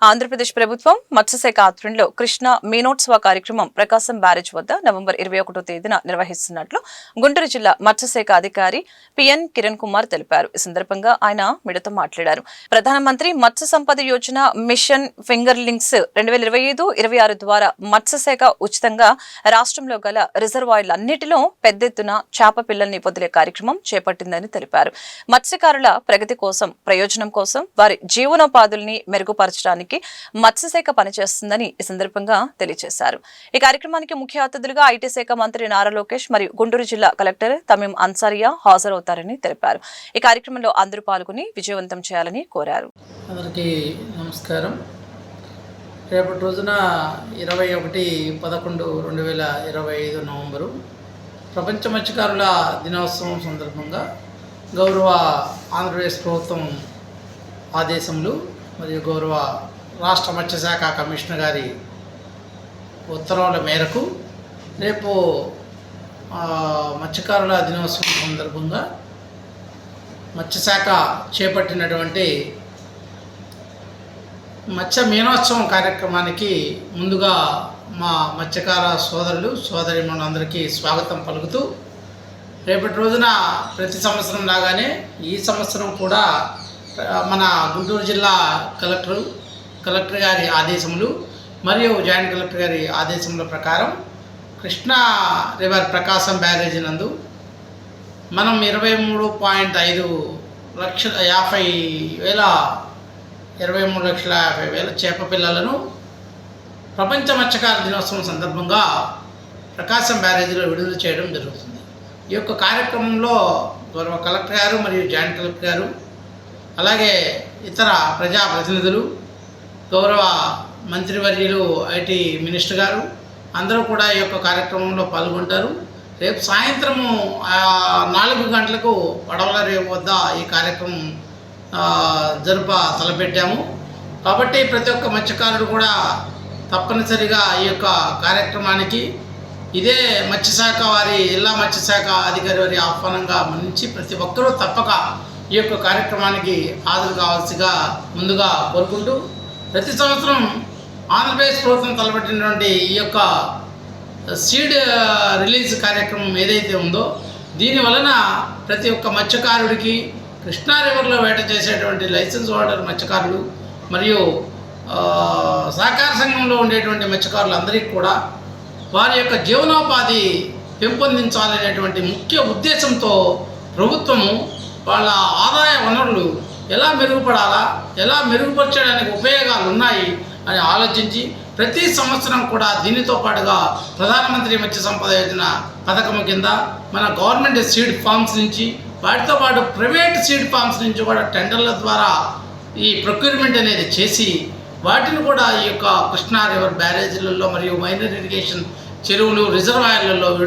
ఆంధ్రప్రదేశ్ ప్రభుత్వం మత్స్యశాఖ ఆధ్వర్యంలో కృష్ణ మీనోత్సవ కార్యక్రమం ప్రకాశం బ్యారేజ్ వద్ద నవంబర్ 21వ తేదీన నిర్వహిస్తున్నట్లు గుంటూరు జిల్లా మత్స్యశాఖ అధికారి పిఎన్ కిరణ్ కుమార్ తెలిపారు. ఈ సందర్భంగా ఆయన మీడియాతో మాట్లాడారు. ప్రధానమంత్రి మత్స్య సంపద యోజన మిషన్ ఫింగర్లింగ్స్ 2025-26 ద్వారా మత్స్యశాఖ ఉచితంగా రాష్ట్రంలో గల రిజర్వాయర్లన్నిటిలో పెద్ద ఎత్తున చేప పిల్లల్ని వదిలే కార్యక్రమం చేపట్టిందని తెలిపారు. మత్స్యకారుల ప్రగతి కోసం, ప్రయోజనం కోసం, వారి జీవనోపాధుల్ని మెరుగుపరచడానికి మత్స్యశాఖ పనిచేస్తుందని ఈ సందర్భంగా తెలియజేశారు. ఈ కార్యక్రమానికి ముఖ్య అతిథులుగా ఐటీ శాఖ మంత్రి నారా లోకేష్ మరియు గుంటూరు జిల్లా కలెక్టర్ తమీం అన్సారియా హాజరవుతారని తెలిపారు. ఈ కార్యక్రమంలో అందరూ పాల్గొని విజయవంతం చేయాలని కోరారు. అందరికీ నమస్కారం. రేపటి రోజున 21/11/2025 నవంబరు ప్రపంచ మత్స్యకారుల దినోత్సవం సందర్భంగా గౌరవ ఆంధ్రప్రదేశ్ ప్రభుత్వం ఆదేశములు మరియు గౌరవ రాష్ట్ర మత్స్యశాఖ కమిషనర్ గారి ఉత్తర్వుల మేరకు రేపు మత్స్యకారుల దినోత్సవం సందర్భంగా మత్స్యశాఖ చేపట్టినటువంటి మత్స్య మీనోత్సవం కార్యక్రమానికి ముందుగా మా మత్స్యకార సోదరులు సోదరీమణులందరికీ స్వాగతం పలుకుతూ, రేపటి రోజున ప్రతి సంవత్సరం లాగానే ఈ సంవత్సరం కూడా మన గుంటూరు జిల్లా కలెక్టర్ గారి ఆదేశములు మరియు జాయింట్ కలెక్టర్ గారి ఆదేశముల ప్రకారం కృష్ణా రివర్ ప్రకాశం బ్యారేజీ నందు మనం 23,50,000 చేప పిల్లలను ప్రపంచ మత్స్యకార దినోత్సవం సందర్భంగా ప్రకాశం బ్యారేజీలో విడుదల చేయడం జరుగుతుంది. ఈ యొక్క కార్యక్రమంలో గౌరవ కలెక్టర్ గారు మరియు జాయింట్ కలెక్టర్ గారు, అలాగే ఇతర ప్రజాప్రతినిధులు, గౌరవ మంత్రివర్యులు ఐటీ మినిస్టర్ గారు అందరూ కూడా ఈ యొక్క కార్యక్రమంలో పాల్గొంటారు. రేపు సాయంత్రము 4 గంటలకు పడవల రేవు వద్ద ఈ కార్యక్రమం తలపెట్టాము. కాబట్టి ప్రతి ఒక్క మత్స్యకారుడు కూడా తప్పనిసరిగా ఈ యొక్క కార్యక్రమానికి ఇదే మత్స్యశాఖ వారి జిల్లా మత్స్యశాఖ అధికారి వారి ఆహ్వానంగా మన్నించి ప్రతి ఒక్కరూ తప్పక ఈ యొక్క కార్యక్రమానికి హాజరు కావాల్సిగా ముందుగా కోరుకుంటూ, ప్రతి సంవత్సరం ఆంధ్రప్రదేశ్ ప్రభుత్వం తలపెట్టినటువంటి ఈ యొక్క సీడ్ రిలీజ్ కార్యక్రమం ఏదైతే ఉందో దీని వలన ప్రతి ఒక్క మత్స్యకారుడికి, కృష్ణా రివర్లో వేట చేసేటువంటి లైసెన్స్ హోల్డర్ మత్స్యకారులు మరియు సహకార సంఘంలో ఉండేటువంటి మత్స్యకారులందరికీ కూడా వారి యొక్క జీవనోపాధి పెంపొందించాలనేటువంటి ముఖ్య ఉద్దేశంతో ప్రభుత్వము వాళ్ళ ఆదాయ వనరులు ఎలా మెరుగుపడాలా, ఎలా మెరుగుపరచడానికి ఉపయోగాలు ఉన్నాయి అని ఆలోచించి ప్రతి సంవత్సరం కూడా దీనితో పాటుగా ప్రధానమంత్రి మత్స్య సంపద యోజన పథకం కింద మన గవర్నమెంట్ సీడ్ ఫార్మ్స్ నుంచి, వాటితో పాటు ప్రైవేట్ సీడ్ ఫార్మ్స్ నుంచి కూడా టెండర్ల ద్వారా ఈ ప్రొక్యూర్మెంట్ అనేది చేసి వాటిని కూడా ఈ యొక్క కృష్ణా రివర్ బ్యారేజీలలో మరియు మైనర్ ఇరిగేషన్ చెరువులు, రిజర్వాయర్లలో